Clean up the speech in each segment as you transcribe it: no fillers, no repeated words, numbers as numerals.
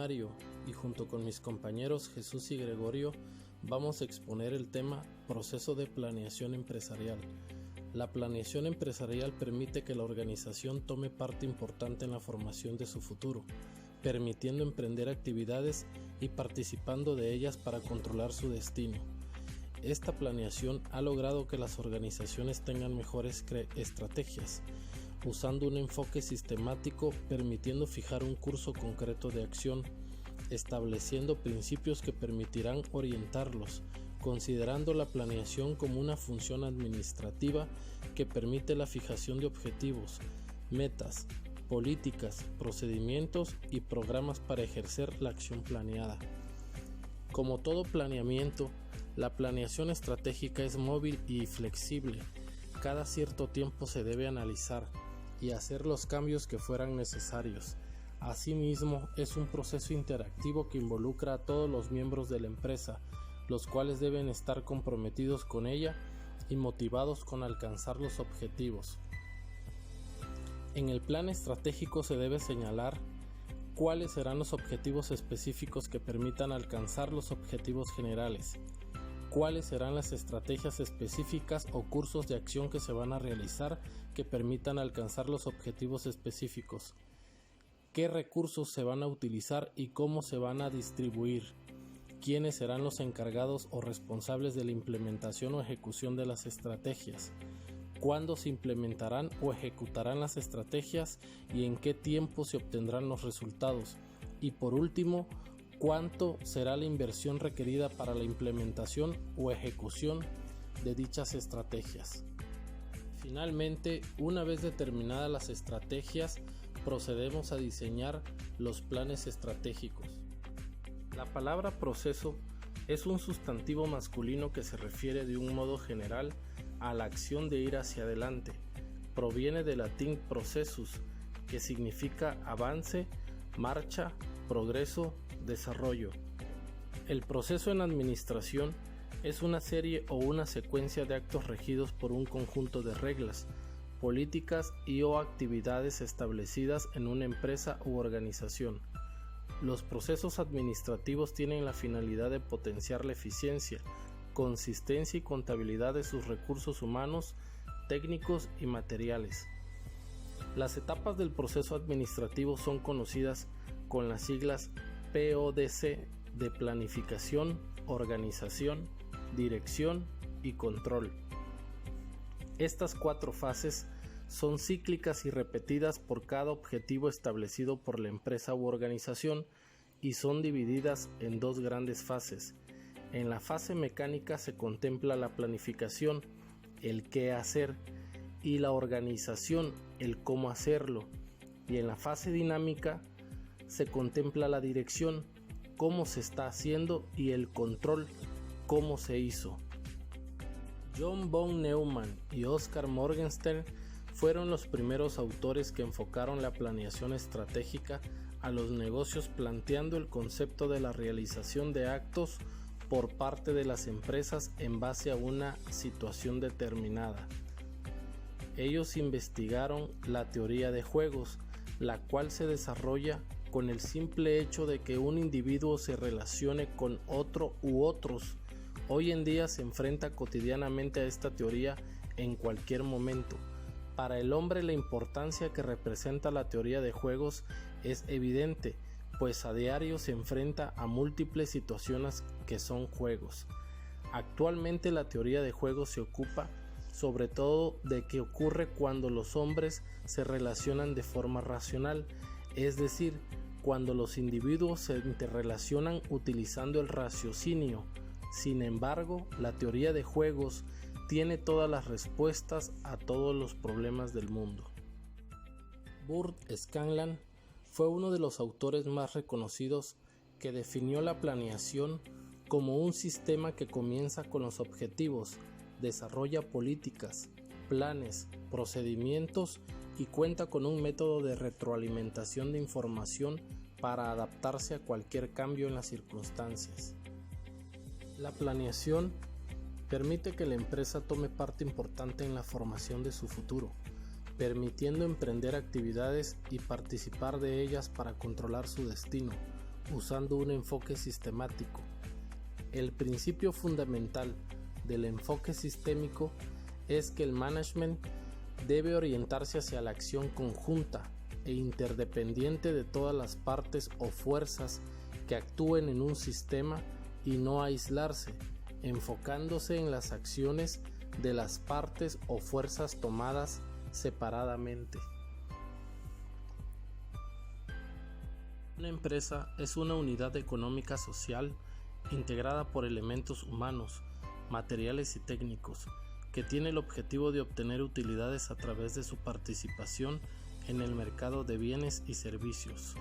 Mario y junto con mis compañeros Jesús y Gregorio vamos a exponer el tema proceso de planeación empresarial. La planeación empresarial permite que la organización tome parte importante en la formación de su futuro, permitiendo emprender actividades y participando de ellas para controlar su destino. Esta planeación ha logrado que las organizaciones tengan mejores estrategias, usando un enfoque sistemático, permitiendo fijar un curso concreto de acción, estableciendo principios que permitirán orientarlos, considerando la planeación como una función administrativa que permite la fijación de objetivos, metas, políticas, procedimientos y programas para ejercer la acción planeada. Como todo planeamiento, la planeación estratégica es móvil y flexible. Cada cierto tiempo se debe analizar y hacer los cambios que fueran necesarios. Asimismo, es un proceso interactivo que involucra a todos los miembros de la empresa, los cuales deben estar comprometidos con ella y motivados con alcanzar los objetivos. En el plan estratégico se debe señalar cuáles serán los objetivos específicos que permitan alcanzar los objetivos generales, cuáles serán las estrategias específicas o cursos de acción que se van a realizar que permitan alcanzar los objetivos específicos, qué recursos se van a utilizar y cómo se van a distribuir, quiénes serán los encargados o responsables de la implementación o ejecución de las estrategias, cuándo se implementarán o ejecutarán las estrategias y en qué tiempo se obtendrán los resultados, y por último, cuánto será la inversión requerida para la implementación o ejecución de dichas estrategias. Finalmente, una vez determinadas las estrategias, procedemos a diseñar los planes estratégicos. La palabra proceso es un sustantivo masculino que se refiere de un modo general a la acción de ir hacia adelante. Proviene del latín processus, que significa avance, marcha, progreso, desarrollo. El proceso en administración es una serie o una secuencia de actos regidos por un conjunto de reglas, políticas o actividades establecidas en una empresa u organización. Los procesos administrativos tienen la finalidad de potenciar la eficiencia, consistencia y contabilidad de sus recursos humanos, técnicos y materiales. Las etapas del proceso administrativo son conocidas con las siglas PODC de planificación, organización, dirección y control. Estas 4 fases son cíclicas y repetidas por cada objetivo establecido por la empresa u organización y son divididas en 2 grandes fases. En la fase mecánica se contempla la planificación, el qué hacer, y la organización, el cómo hacerlo, y en la fase dinámica se contempla la dirección, cómo se está haciendo, y el control, cómo se hizo. John von Neumann y Oscar Morgenstern fueron los primeros autores que enfocaron la planeación estratégica a los negocios, planteando el concepto de la realización de actos por parte de las empresas en base a una situación determinada. Ellos investigaron la teoría de juegos, la cual se desarrolla con el simple hecho de que un individuo se relacione con otro u otros. Hoy en día se enfrenta cotidianamente a esta teoría en cualquier momento. Para el hombre la importancia que representa la teoría de juegos es evidente, pues a diario se enfrenta a múltiples situaciones que son juegos. Actualmente la teoría de juegos se ocupa sobre todo de qué ocurre cuando los hombres se relacionan de forma racional, es decir, cuando los individuos se interrelacionan utilizando el raciocinio. Sin embargo, la teoría de juegos tiene todas las respuestas a todos los problemas del mundo. Burt Scanlan fue uno de los autores más reconocidos que definió la planeación como un sistema que comienza con los objetivos, desarrolla políticas, planes, procedimientos y cuenta con un método de retroalimentación de información para adaptarse a cualquier cambio en las circunstancias. La planeación permite que la empresa tome parte importante en la formación de su futuro, permitiendo emprender actividades y participar de ellas para controlar su destino, usando un enfoque sistemático. El principio fundamental del enfoque sistémico es que el management debe orientarse hacia la acción conjunta e interdependiente de todas las partes o fuerzas que actúen en un sistema y no aislarse, enfocándose en las acciones de las partes o fuerzas tomadas separadamente. Una empresa es una unidad económica social integrada por elementos humanos, materiales y técnicos, que tiene el objetivo de obtener utilidades a través de su participación en el mercado de bienes y servicios.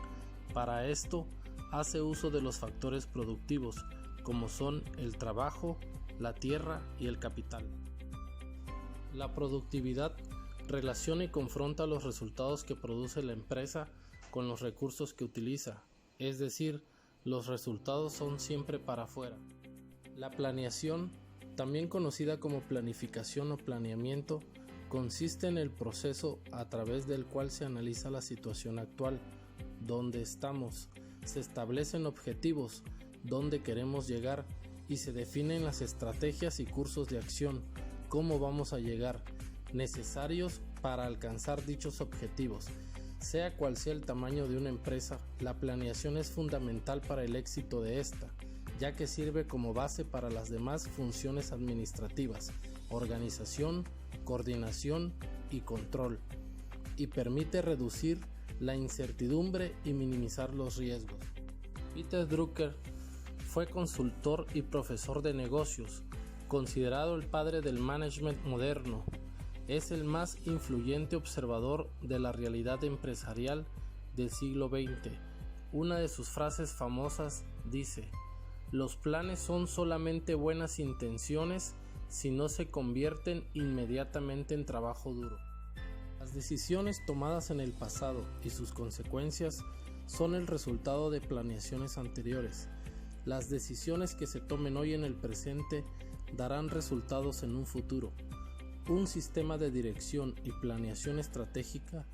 Para esto, hace uso de los factores productivos, como son el trabajo, la tierra y el capital. La productividad relaciona y confronta los resultados que produce la empresa con los recursos que utiliza, es decir, los resultados son siempre para afuera. La planeación, también conocida como planificación o planeamiento, consiste en el proceso a través del cual se analiza la situación actual, dónde estamos, se establecen objetivos, dónde queremos llegar y se definen las estrategias y cursos de acción, cómo vamos a llegar, necesarios para alcanzar dichos objetivos. Sea cual sea el tamaño de una empresa, la planeación es fundamental para el éxito de esta, ya que sirve como base para las demás funciones administrativas, organización, coordinación y control, y permite reducir la incertidumbre y minimizar los riesgos. Peter Drucker fue consultor y profesor de negocios, considerado el padre del management moderno. Es el más influyente observador de la realidad empresarial del siglo XX. Una de sus frases famosas dice: "Los planes son solamente buenas intenciones si no se convierten inmediatamente en trabajo duro". Las decisiones tomadas en el pasado y sus consecuencias son el resultado de planeaciones anteriores. Las decisiones que se tomen hoy en el presente darán resultados en un futuro. Un sistema de dirección y planeación estratégica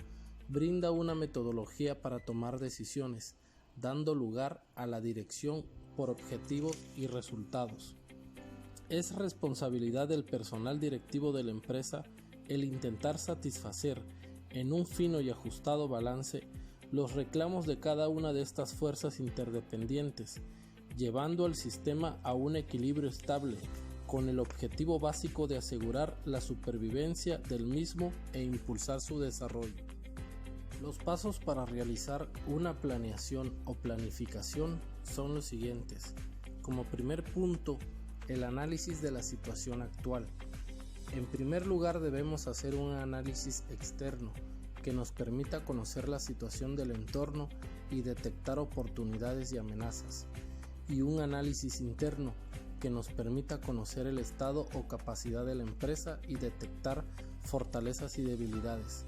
brinda una metodología para tomar decisiones, dando lugar a la dirección por objetivos y resultados. Es responsabilidad del personal directivo de la empresa el intentar satisfacer, en un fino y ajustado balance, los reclamos de cada una de estas fuerzas interdependientes, llevando al sistema a un equilibrio estable, con el objetivo básico de asegurar la supervivencia del mismo e impulsar su desarrollo. Los pasos para realizar una planeación o planificación son los siguientes. Como primer punto, el análisis de la situación actual. En primer lugar, debemos hacer un análisis externo que nos permita conocer la situación del entorno y detectar oportunidades y amenazas, y un análisis interno que nos permita conocer el estado o capacidad de la empresa y detectar fortalezas y debilidades.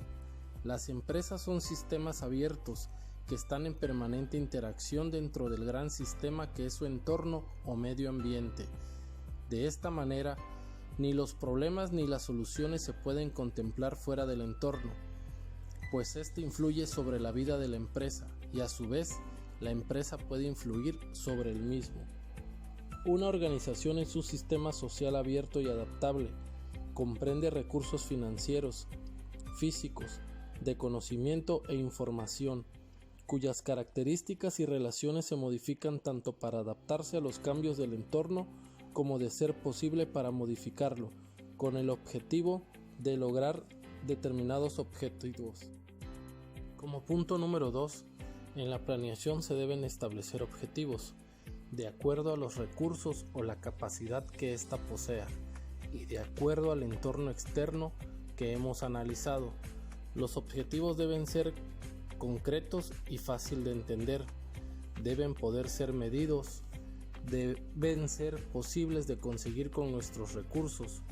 Las empresas son sistemas abiertos que están en permanente interacción dentro del gran sistema que es su entorno o medio ambiente. De esta manera, ni los problemas ni las soluciones se pueden contemplar fuera del entorno, pues este influye sobre la vida de la empresa y a su vez la empresa puede influir sobre el mismo. Una organización es un sistema social abierto y adaptable. Comprende recursos financieros, físicos, de conocimiento e información, cuyas características y relaciones se modifican tanto para adaptarse a los cambios del entorno como de ser posible para modificarlo, con el objetivo de lograr determinados objetivos. Como punto número 2, en la planeación se deben establecer objetivos, de acuerdo a los recursos o la capacidad que ésta posea, y de acuerdo al entorno externo que hemos analizado. Los objetivos deben ser concretos y fácil de entender, deben poder ser medidos, deben ser posibles de conseguir con nuestros recursos,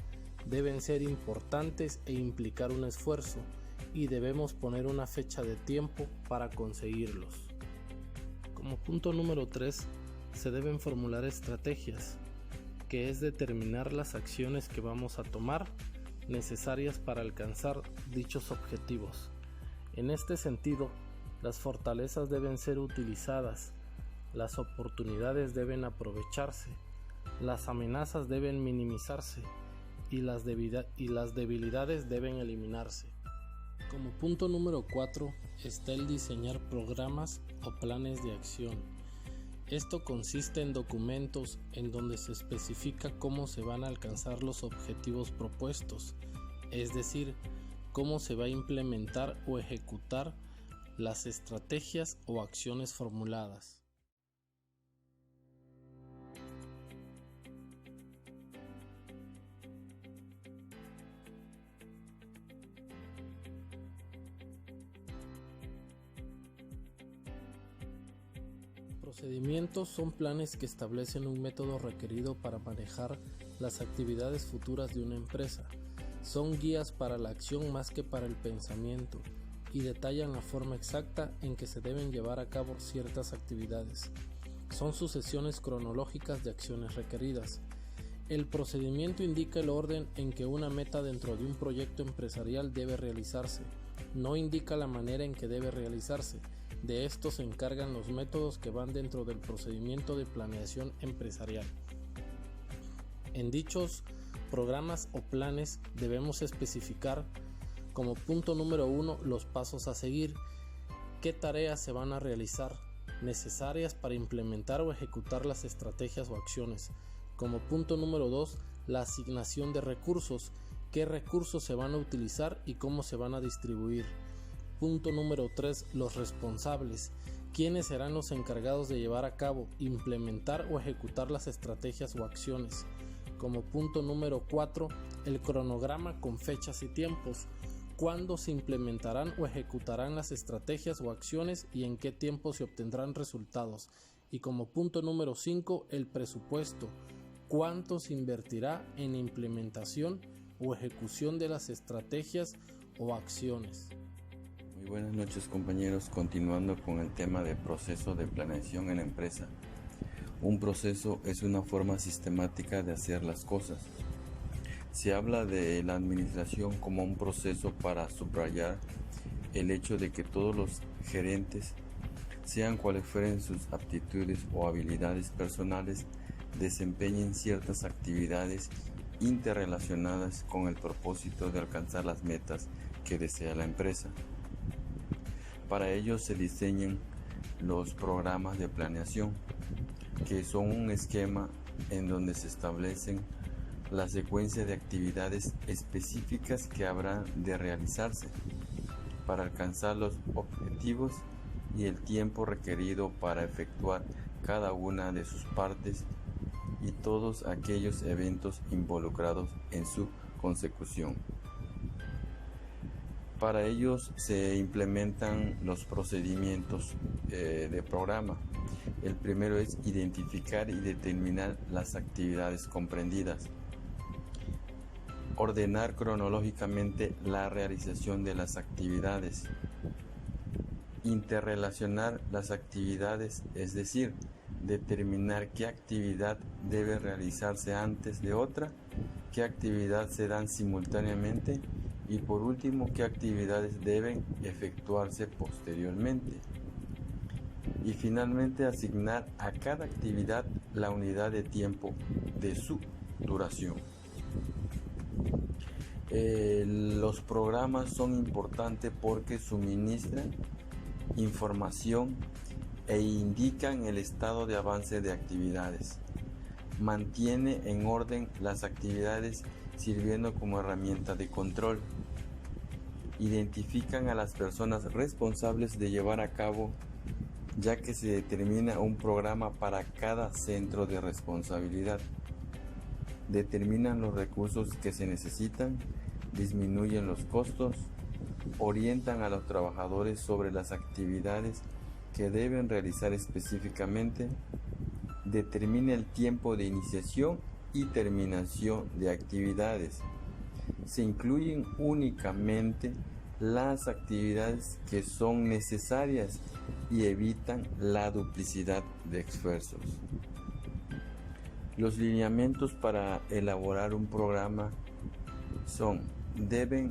deben ser importantes e implicar un esfuerzo, y debemos poner una fecha de tiempo para conseguirlos. Como punto número 3, se deben formular estrategias, que es determinar las acciones que vamos a tomar necesarias para alcanzar dichos objetivos. En este sentido, las fortalezas deben ser utilizadas, Las oportunidades deben aprovecharse, las amenazas deben minimizarse y las debilidades deben eliminarse. Como punto número 4 está el diseñar programas o planes de acción. Esto consiste en documentos en donde se especifica cómo se van a alcanzar los objetivos propuestos, es decir, cómo se va a implementar o ejecutar las estrategias o acciones formuladas. Procedimientos son planes que establecen un método requerido para manejar las actividades futuras de una empresa. Son guías para la acción más que para el pensamiento y detallan la forma exacta en que se deben llevar a cabo ciertas actividades. Son sucesiones cronológicas de acciones requeridas. El procedimiento indica el orden en que una meta dentro de un proyecto empresarial debe realizarse. No indica la manera en que debe realizarse. De esto se encargan los métodos que van dentro del procedimiento de planeación empresarial. En dichos programas o planes debemos especificar como punto número 1 los pasos a seguir, qué tareas se van a realizar, necesarias para implementar o ejecutar las estrategias o acciones. Como punto número 2, la asignación de recursos, qué recursos se van a utilizar y cómo se van a distribuir. Punto número 3, los responsables, quiénes serán los encargados de llevar a cabo, implementar o ejecutar las estrategias o acciones. Como punto número 4, el cronograma con fechas y tiempos, cuándo se implementarán o ejecutarán las estrategias o acciones y en qué tiempo se obtendrán resultados. Y como punto número 5, el presupuesto, cuánto se invertirá en implementación o ejecución de las estrategias o acciones. Muy buenas noches, compañeros, continuando con el tema de proceso de planeación en la empresa. Un proceso es una forma sistemática de hacer las cosas. Se habla de la administración como un proceso para subrayar el hecho de que todos los gerentes, sean cuales fueren sus aptitudes o habilidades personales, desempeñen ciertas actividades interrelacionadas con el propósito de alcanzar las metas que desea la empresa. Para ello se diseñan los programas de planeación, que son un esquema en donde se establecen la secuencia de actividades específicas que habrán de realizarse para alcanzar los objetivos y el tiempo requerido para efectuar cada una de sus partes y todos aquellos eventos involucrados en su consecución. Para ellos se implementan los procedimientos de programa. El primero es identificar y determinar las actividades comprendidas. Ordenar cronológicamente la realización de las actividades. Interrelacionar las actividades, es decir, determinar qué actividad debe realizarse antes de otra, qué actividad se dan simultáneamente y por último qué actividades deben efectuarse posteriormente. Y finalmente asignar a cada actividad la unidad de tiempo de su duración. Los programas son importantes porque suministran información e indican el estado de avance de actividades. Mantiene en orden las actividades sirviendo como herramienta de control. Identifican a las personas responsables de llevar a cabo, ya que se determina un programa para cada centro de responsabilidad. Determinan los recursos que se necesitan, disminuyen los costos, orientan a los trabajadores sobre las actividades que deben realizar específicamente, determina el tiempo de iniciación y terminación de actividades. Se incluyen únicamente las actividades que son necesarias y evitan la duplicidad de esfuerzos. Los lineamientos para elaborar un programa son: deben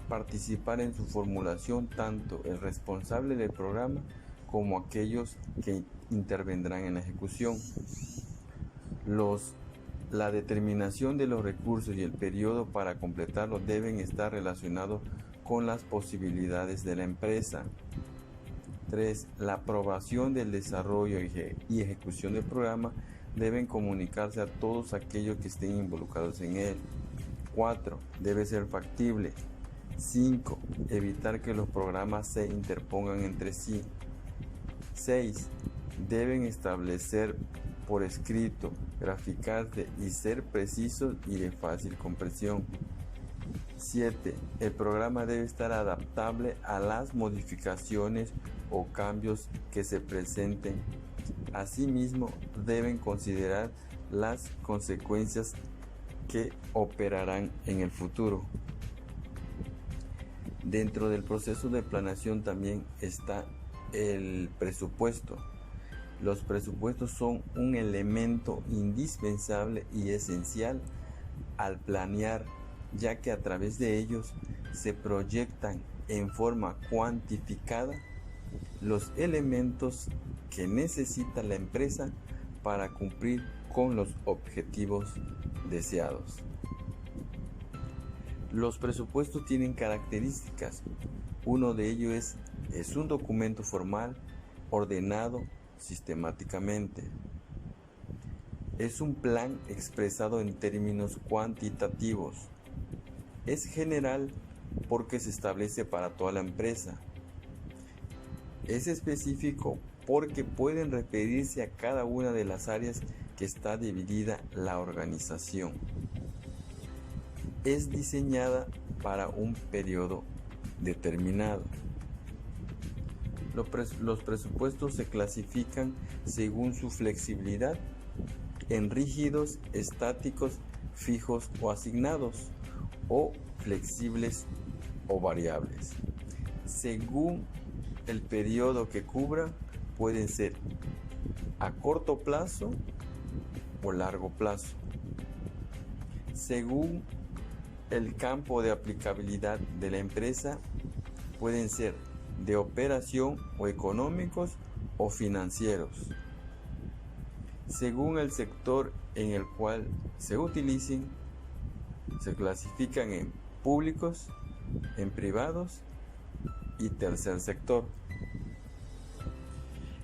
participar en su formulación tanto el responsable del programa como aquellos que intervendrán en la ejecución. La determinación de los recursos y el periodo para completarlos deben estar relacionados con las posibilidades de la empresa. 3. La aprobación del desarrollo y ejecución del programa deben comunicarse a todos aquellos que estén involucrados en él. 4. Debe ser factible. 5. Evitar que los programas se interpongan entre sí. 6. Deben establecer por escrito, graficarse y ser precisos y de fácil comprensión. 7. El programa debe estar adaptable a las modificaciones o cambios que se presenten. Asimismo, deben considerar las consecuencias que operarán en el futuro. Dentro del proceso de planeación también está el presupuesto. Los presupuestos son un elemento indispensable y esencial al planear, ya que a través de ellos se proyectan en forma cuantificada los elementos que necesita la empresa para cumplir con los objetivos deseados. Los presupuestos tienen características. Uno de ellos es un documento formal, ordenado sistemáticamente. Es un plan expresado en términos cuantitativos. Es general porque se establece para toda la empresa. Es específico porque pueden referirse a cada una de las áreas que está dividida la organización. Es diseñada para un periodo determinado. Los presupuestos se clasifican según su flexibilidad en rígidos, estáticos, fijos o asignados, o flexibles o variables. Según el periodo que cubran, pueden ser a corto plazo o largo plazo. Según el campo de aplicabilidad de la empresa, pueden ser de operación o económicos o financieros. Según el sector en el cual se utilicen, se clasifican en públicos, en privados y tercer sector.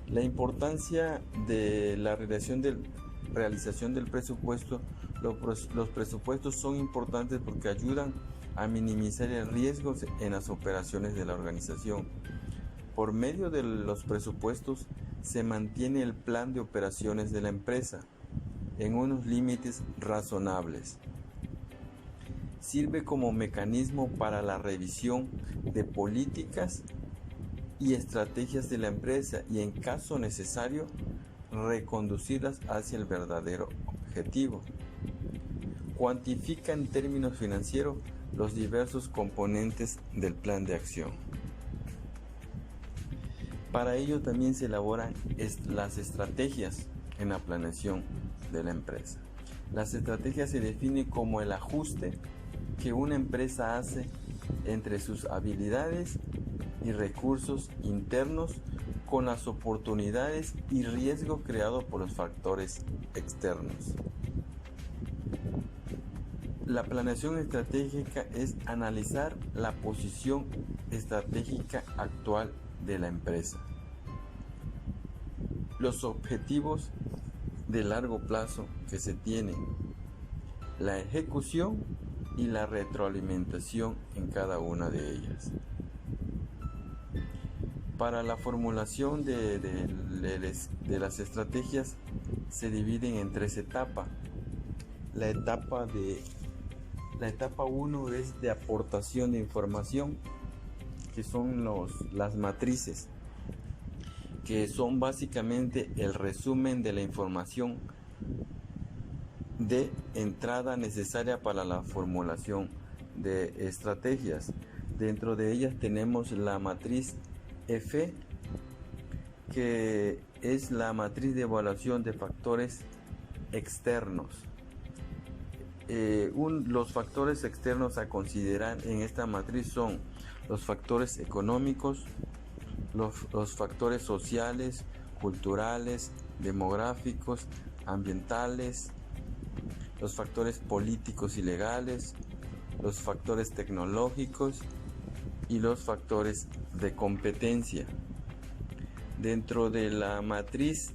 La importancia de la realización del presupuesto. Los presupuestos son importantes porque ayudan a minimizar el riesgo en las operaciones de la organización. Por medio de los presupuestos se mantiene el plan de operaciones de la empresa en unos límites razonables. Sirve como mecanismo para la revisión de políticas y estrategias de la empresa y, en caso necesario, reconducirlas hacia el verdadero objetivo. Cuantifica en términos financieros los diversos componentes del plan de acción. Para ello también se elaboran las estrategias en la planeación de la empresa. Las estrategias se definen como el ajuste que una empresa hace entre sus habilidades y recursos internos con las oportunidades y riesgos creados por los factores externos. La planeación estratégica es analizar la posición estratégica actual de la empresa, los objetivos de largo plazo que se tienen, la ejecución y la retroalimentación en cada una de ellas. Para la formulación de las estrategias se dividen en 3 etapas. La etapa 1 es de aportación de información, que son las matrices, que son básicamente el resumen de la información de entrada necesaria para la formulación de estrategias. Dentro de ellas tenemos la matriz F, que es la matriz de evaluación de factores externos. Los factores externos a considerar en esta matriz son los factores económicos, los factores sociales, culturales, demográficos, ambientales, los factores políticos y legales, los factores tecnológicos y los factores de competencia. Dentro de la matriz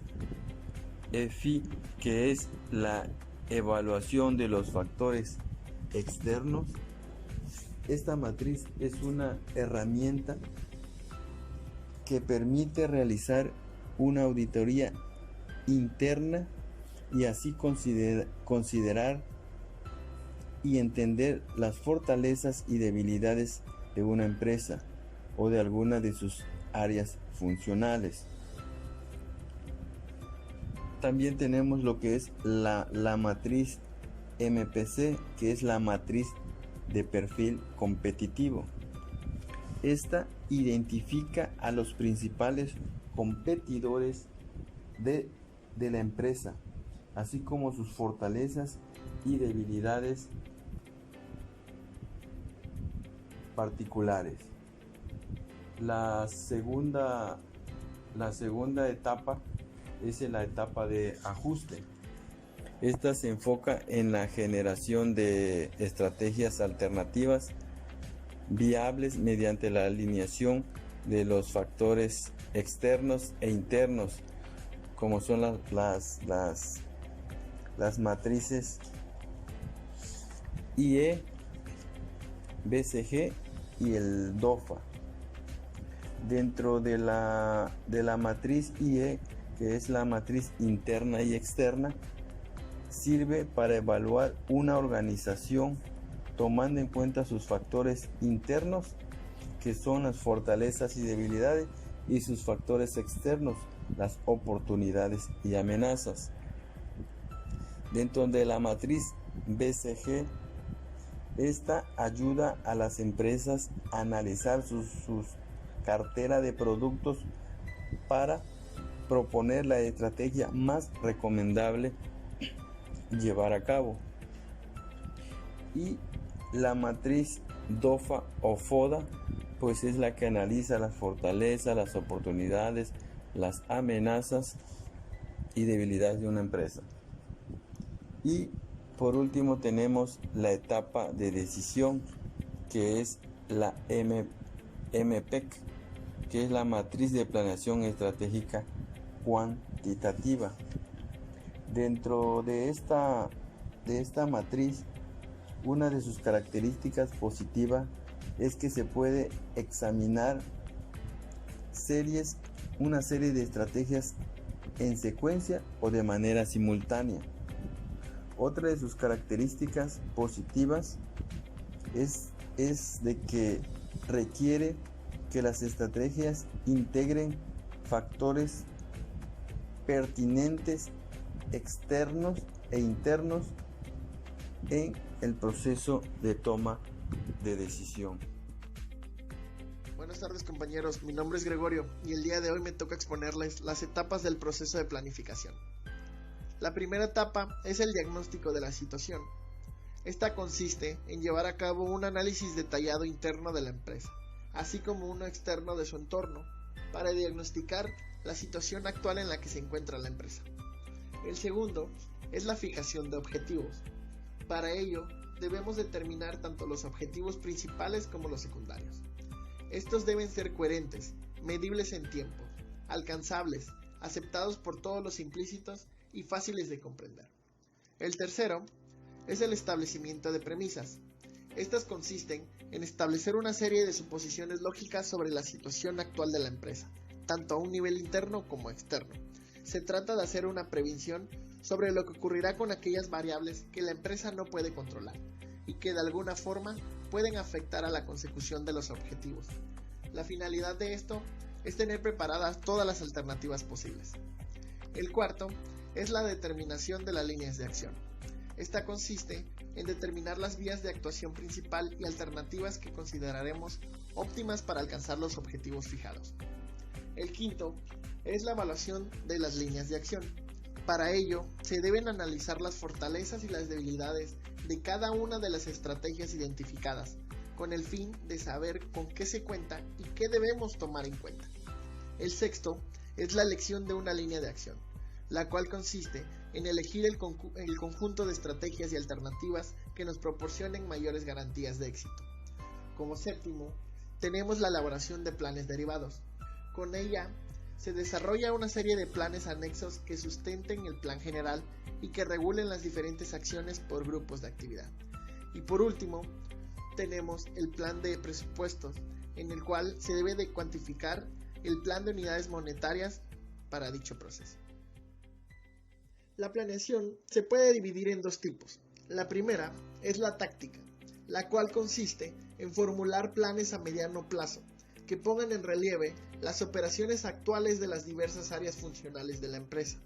EFI, que es la evaluación de los factores externos, esta matriz es una herramienta que permite realizar una auditoría interna y así considerar y entender las fortalezas y debilidades de una empresa o de alguna de sus áreas funcionales. También tenemos lo que es la matriz MPC, que es la matriz de perfil competitivo. Esta identifica a los principales competidores de la empresa, así como sus fortalezas y debilidades particulares. La segunda etapa es la etapa de ajuste. Esta se enfoca en la generación de estrategias alternativas viables mediante la alineación de los factores externos e internos, como son las matrices IE, BCG y el DOFA. Dentro de la matriz IE, que es la matriz interna y externa, sirve para evaluar una organización tomando en cuenta sus factores internos, que son las fortalezas y debilidades, y sus factores externos, las oportunidades y amenazas. Dentro de la matriz BCG, esta ayuda a las empresas a analizar sus cartera de productos para proponer la estrategia más recomendable llevar a cabo. Y la matriz DOFA o FODA, pues es la que analiza las fortalezas, las oportunidades, las amenazas y debilidades de una empresa. Y por último tenemos la etapa de decisión, que es la MPEC, que es la matriz de planeación estratégica cuantitativa. Dentro de esta matriz, una de sus características positivas es que se puede examinar una serie de estrategias en secuencia o de manera simultánea. Otra de sus características positivas es de que requiere que las estrategias integren factores pertinentes externos e internos en el proceso de toma de decisión. Buenas tardes, compañeros, mi nombre es Gregorio y el día de hoy me toca exponerles las etapas del proceso de planificación. La primera etapa es el diagnóstico de la situación. Esta consiste en llevar a cabo un análisis detallado interno de la empresa, así como uno externo de su entorno, para diagnosticar la situación actual en la que se encuentra la empresa. El segundo es la fijación de objetivos. Para ello, debemos determinar tanto los objetivos principales como los secundarios. Estos deben ser coherentes, medibles en tiempo, alcanzables, aceptados por todos los implícitos y fáciles de comprender. El tercero es el establecimiento de premisas. Estas consisten en establecer una serie de suposiciones lógicas sobre la situación actual de la empresa, tanto a un nivel interno como externo. Se trata de hacer una previsión sobre lo que ocurrirá con aquellas variables que la empresa no puede controlar y que de alguna forma pueden afectar a la consecución de los objetivos. La finalidad de esto es tener preparadas todas las alternativas posibles. El cuarto es la determinación de las líneas de acción. Esta consiste en determinar las vías de actuación principal y alternativas que consideraremos óptimas para alcanzar los objetivos fijados. El quinto es la evaluación de las líneas de acción. Para ello, se deben analizar las fortalezas y las debilidades de cada una de las estrategias identificadas, con el fin de saber con qué se cuenta y qué debemos tomar en cuenta. El sexto es la elección de una línea de acción, la cual consiste en elegir el conjunto de estrategias y alternativas que nos proporcionen mayores garantías de éxito. Como séptimo, tenemos la elaboración de planes derivados. Con ella se desarrolla una serie de planes anexos que sustenten el plan general y que regulen las diferentes acciones por grupos de actividad. Y por último, tenemos el plan de presupuestos, en el cual se debe de cuantificar el plan de unidades monetarias para dicho proceso. La planeación se puede dividir en dos tipos. La primera es la táctica, la cual consiste en formular planes a mediano plazo, que pongan en relieve las operaciones actuales de las diversas áreas funcionales de la empresa.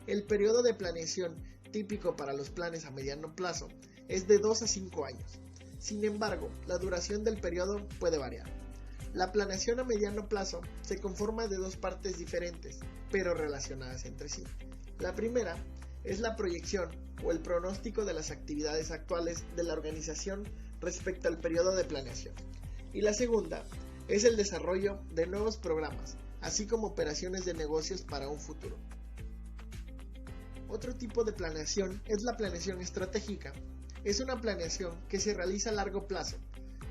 El periodo de planeación típico para los planes a mediano plazo es de 2 a 5 años. Sin embargo, la duración del periodo puede variar. La planeación a mediano plazo se conforma de dos partes diferentes, pero relacionadas entre sí. La primera es la proyección o el pronóstico de las actividades actuales de la organización respecto al periodo de planeación. Y la segunda es el desarrollo de nuevos programas, así como operaciones de negocios para un futuro. Otro tipo de planeación es la planeación estratégica. Es una planeación que se realiza a largo plazo,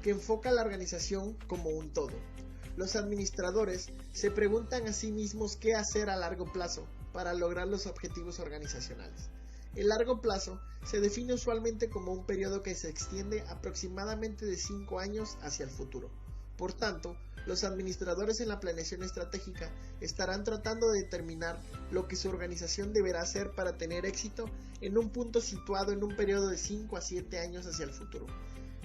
que enfoca a la organización como un todo. Los administradores se preguntan a sí mismos qué hacer a largo plazo para lograr los objetivos organizacionales. El largo plazo se define usualmente como un periodo que se extiende aproximadamente de 5 años hacia el futuro. Por tanto, los administradores en la planeación estratégica estarán tratando de determinar lo que su organización deberá hacer para tener éxito en un punto situado en un periodo de 5 a 7 años hacia el futuro.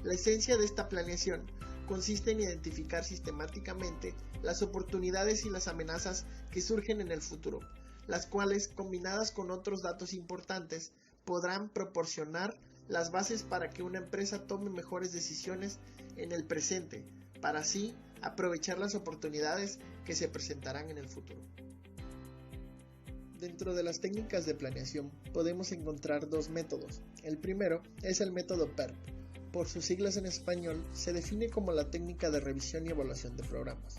La esencia de esta planeación consiste en identificar sistemáticamente las oportunidades y las amenazas que surgen en el futuro, las cuales, combinadas con otros datos importantes, podrán proporcionar las bases para que una empresa tome mejores decisiones en el presente, para así aprovechar las oportunidades que se presentarán en el futuro. Dentro de las técnicas de planeación podemos encontrar dos métodos. El primero es el método PERP. Por sus siglas en español, se define como la técnica de revisión y evaluación de programas.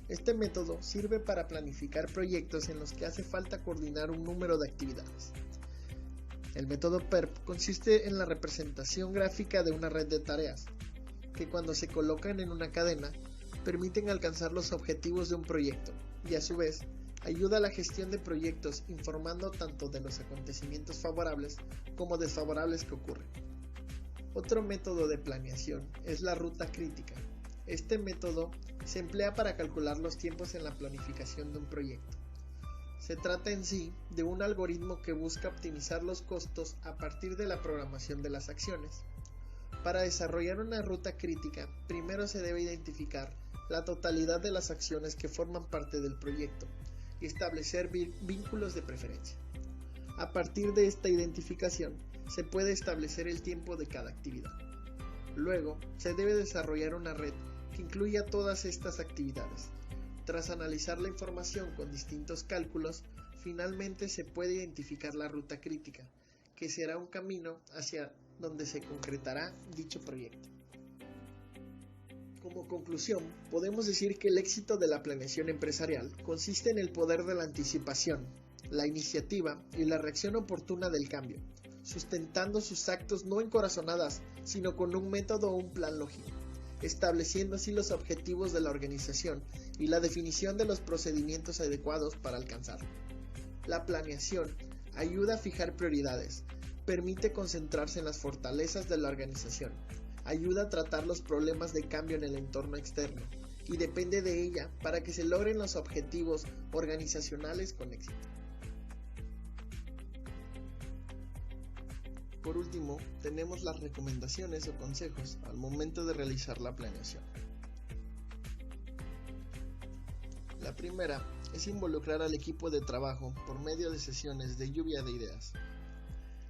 Este método sirve para planificar proyectos en los que hace falta coordinar un número de actividades. El método PERP consiste en la representación gráfica de una red de tareas, que cuando se colocan en una cadena, permiten alcanzar los objetivos de un proyecto y a su vez ayuda a la gestión de proyectos informando tanto de los acontecimientos favorables como desfavorables que ocurren. Otro método de planeación es la ruta crítica. Este método se emplea para calcular los tiempos en la planificación de un proyecto. Se trata en sí de un algoritmo que busca optimizar los costos a partir de la programación de las acciones. Para desarrollar una ruta crítica, primero se debe identificar la totalidad de las acciones que forman parte del proyecto y establecer vínculos de preferencia. A partir de esta identificación, se puede establecer el tiempo de cada actividad. Luego, se debe desarrollar una red que incluya todas estas actividades. Tras analizar la información con distintos cálculos, finalmente se puede identificar la ruta crítica, que será un camino hacia donde se concretará dicho proyecto. Como conclusión, podemos decir que el éxito de la planeación empresarial consiste en el poder de la anticipación, la iniciativa y la reacción oportuna del cambio, sustentando sus actos no en corazonadas, sino con un método o un plan lógico, estableciendo así los objetivos de la organización y la definición de los procedimientos adecuados para alcanzarlo. La planeación ayuda a fijar prioridades, permite concentrarse en las fortalezas de la organización, ayuda a tratar los problemas de cambio en el entorno externo y depende de ella para que se logren los objetivos organizacionales con éxito. Por último, tenemos las recomendaciones o consejos al momento de realizar la planeación. La primera es involucrar al equipo de trabajo por medio de sesiones de lluvia de ideas.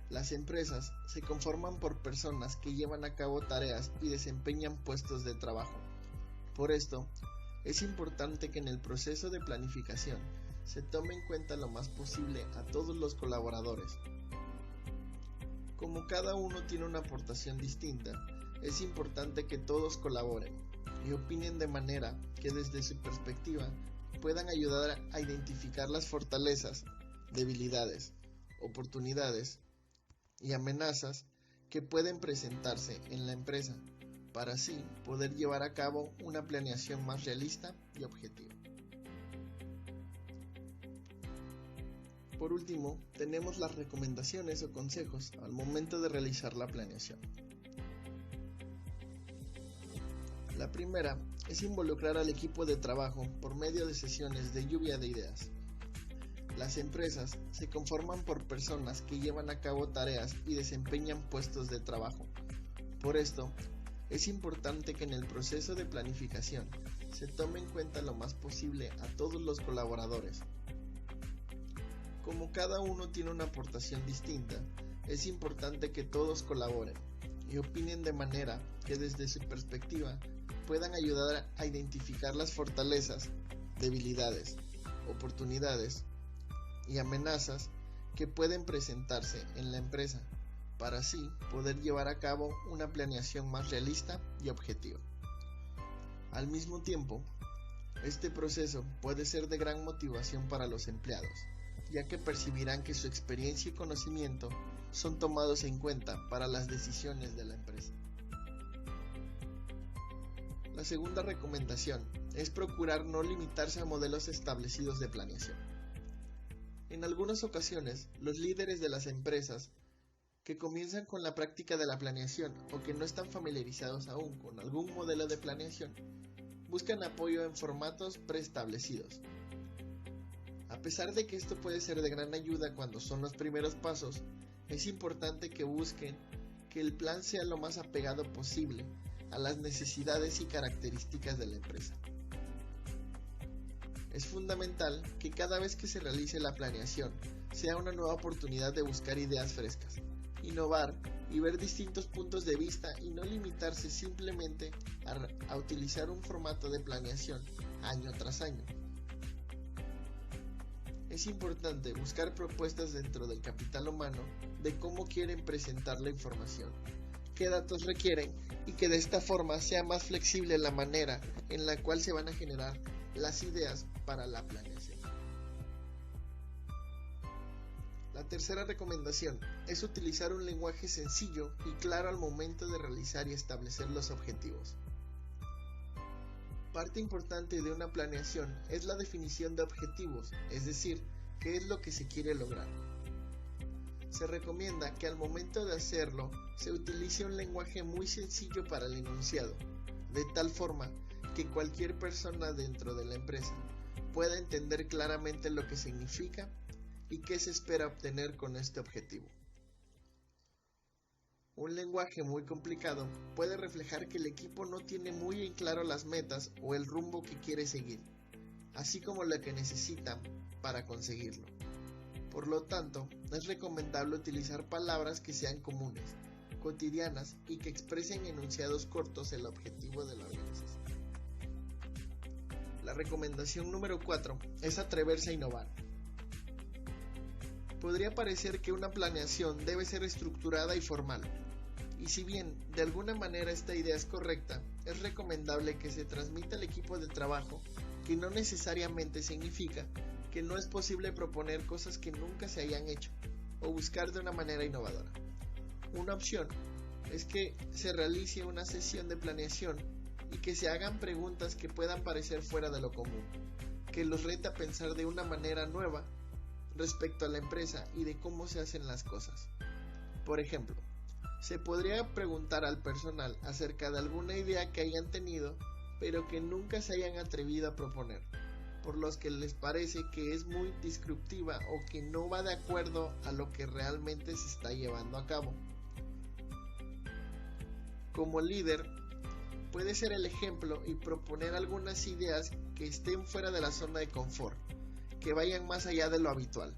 Las empresas se conforman por personas que llevan a cabo tareas y desempeñan puestos de trabajo. Por esto, es importante que en el proceso de planificación se tome en cuenta lo más posible a todos los colaboradores. Como cada uno tiene una aportación distinta, es importante que todos colaboren y opinen de manera que desde su perspectiva puedan ayudar a identificar las fortalezas, debilidades, oportunidades y amenazas que pueden presentarse en la empresa, para así poder llevar a cabo una planeación más realista y objetiva. Por último, tenemos las recomendaciones o consejos al momento de realizar la planeación. La primera es involucrar al equipo de trabajo por medio de sesiones de lluvia de ideas. Las empresas se conforman por personas que llevan a cabo tareas y desempeñan puestos de trabajo. Por esto, es importante que en el proceso de planificación se tome en cuenta lo más posible a todos los colaboradores. Como cada uno tiene una aportación distinta, es importante que todos colaboren y opinen de manera que desde su perspectiva puedan ayudar a identificar las fortalezas, debilidades, oportunidades y amenazas que pueden presentarse en la empresa, para así poder llevar a cabo una planeación más realista y objetiva. Al mismo tiempo, este proceso puede ser de gran motivación para los empleados, ya que percibirán que su experiencia y conocimiento son tomados en cuenta para las decisiones de la empresa. La segunda recomendación es procurar no limitarse a modelos establecidos de planeación. En algunas ocasiones, los líderes de las empresas que comienzan con la práctica de la planeación o que no están familiarizados aún con algún modelo de planeación, buscan apoyo en formatos preestablecidos. A pesar de que esto puede ser de gran ayuda cuando son los primeros pasos, es importante que busquen que el plan sea lo más apegado posible a las necesidades y características de la empresa. Es fundamental que cada vez que se realice la planeación sea una nueva oportunidad de buscar ideas frescas, innovar y ver distintos puntos de vista y no limitarse simplemente a utilizar un formato de planeación año tras año. Es importante buscar propuestas dentro del capital humano de cómo quieren presentar la información, qué datos requieren y que de esta forma sea más flexible la manera en la cual se van a generar las ideas para la planeación. La tercera recomendación es utilizar un lenguaje sencillo y claro al momento de realizar y establecer los objetivos. Parte importante de una planeación es la definición de objetivos, es decir, qué es lo que se quiere lograr. Se recomienda que al momento de hacerlo se utilice un lenguaje muy sencillo para el enunciado, de tal forma que cualquier persona dentro de la empresa pueda entender claramente lo que significa y qué se espera obtener con este objetivo. Un lenguaje muy complicado puede reflejar que el equipo no tiene muy en claro las metas o el rumbo que quiere seguir, así como lo que necesitan para conseguirlo. Por lo tanto, es recomendable utilizar palabras que sean comunes, cotidianas y que expresen en enunciados cortos el objetivo de la organización. La recomendación número 4 es atreverse a innovar. Podría parecer que una planeación debe ser estructurada y formal, y si bien de alguna manera esta idea es correcta, es recomendable que se transmita al equipo de trabajo que no necesariamente significa que no es posible proponer cosas que nunca se hayan hecho o buscar de una manera innovadora. Una opción es que se realice una sesión de planeación y que se hagan preguntas que puedan parecer fuera de lo común, que los reta a pensar de una manera nueva respecto a la empresa y de cómo se hacen las cosas. Por ejemplo, se podría preguntar al personal acerca de alguna idea que hayan tenido pero que nunca se hayan atrevido a proponer, por los que les parece que es muy disruptiva o que no va de acuerdo a lo que realmente se está llevando a cabo. Como líder, puede ser el ejemplo y proponer algunas ideas que estén fuera de la zona de confort, que vayan más allá de lo habitual.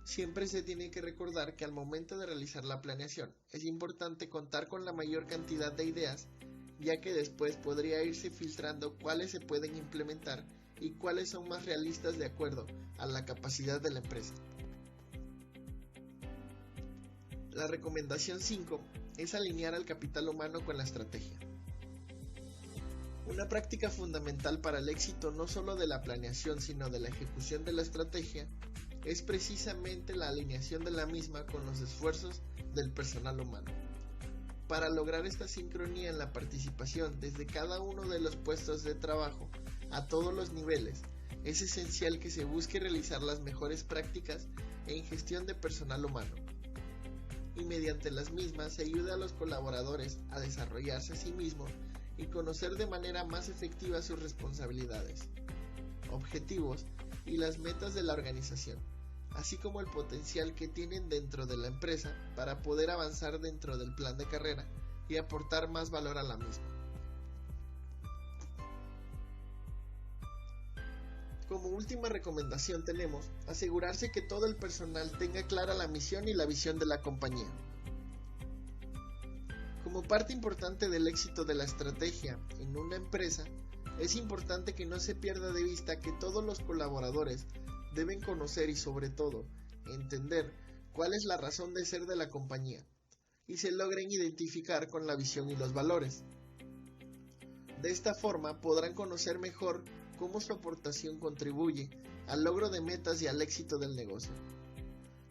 Siempre se tiene que recordar que al momento de realizar la planeación es importante contar con la mayor cantidad de ideas, ya que después podría irse filtrando cuáles se pueden implementar y cuáles son más realistas de acuerdo a la capacidad de la empresa. La recomendación 5 es alinear al capital humano con la estrategia. Una práctica fundamental para el éxito no solo de la planeación sino de la ejecución de la estrategia es precisamente la alineación de la misma con los esfuerzos del personal humano. Para lograr esta sincronía en la participación desde cada uno de los puestos de trabajo a todos los niveles, es esencial que se busque realizar las mejores prácticas en gestión de personal humano y mediante las mismas se ayuda a los colaboradores a desarrollarse a sí mismos y conocer de manera más efectiva sus responsabilidades, objetivos y las metas de la organización, así como el potencial que tienen dentro de la empresa para poder avanzar dentro del plan de carrera y aportar más valor a la misma. Como última recomendación tenemos asegurarse que todo el personal tenga clara la misión y la visión de la compañía. Como parte importante del éxito de la estrategia en una empresa, es importante que no se pierda de vista que todos los colaboradores deben conocer y sobre todo entender cuál es la razón de ser de la compañía y se logren identificar con la visión y los valores. De esta forma podrán conocer mejor cómo su aportación contribuye al logro de metas y al éxito del negocio.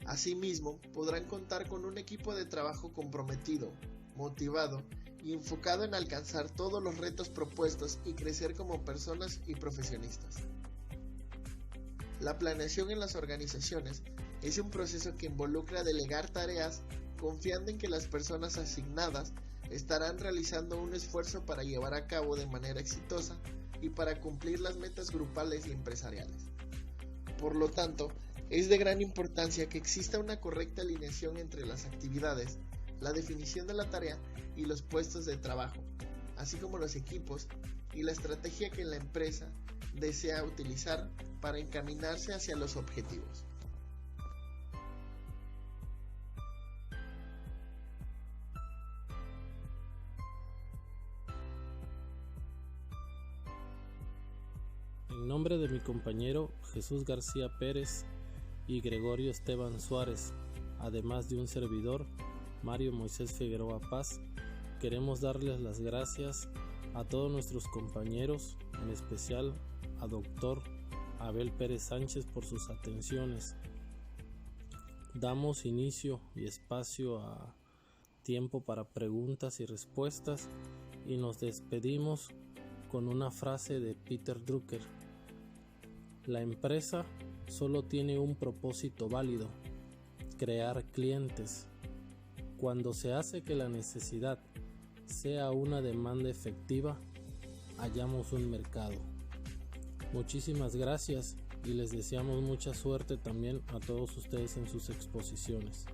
Asimismo, podrán contar con un equipo de trabajo comprometido, motivado y enfocado en alcanzar todos los retos propuestos y crecer como personas y profesionistas. La planeación en las organizaciones es un proceso que involucra delegar tareas confiando en que las personas asignadas estarán realizando un esfuerzo para llevar a cabo de manera exitosa y para cumplir las metas grupales y empresariales. Por lo tanto, es de gran importancia que exista una correcta alineación entre las actividades, la definición de la tarea y los puestos de trabajo, así como los equipos y la estrategia que la empresa desea utilizar para encaminarse hacia los objetivos. En nombre de mi compañero Jesús García Pérez y Gregorio Esteban Suárez, además de un servidor, Mario Moisés Figueroa Paz, queremos darles las gracias a todos nuestros compañeros, en especial a Dr. Abel Pérez Sánchez por sus atenciones. Damos inicio y espacio a tiempo para preguntas y respuestas y nos despedimos con una frase de Peter Drucker. La empresa solo tiene un propósito válido: crear clientes. Cuando se hace que la necesidad sea una demanda efectiva, hallamos un mercado. Muchísimas gracias y les deseamos mucha suerte también a todos ustedes en sus exposiciones.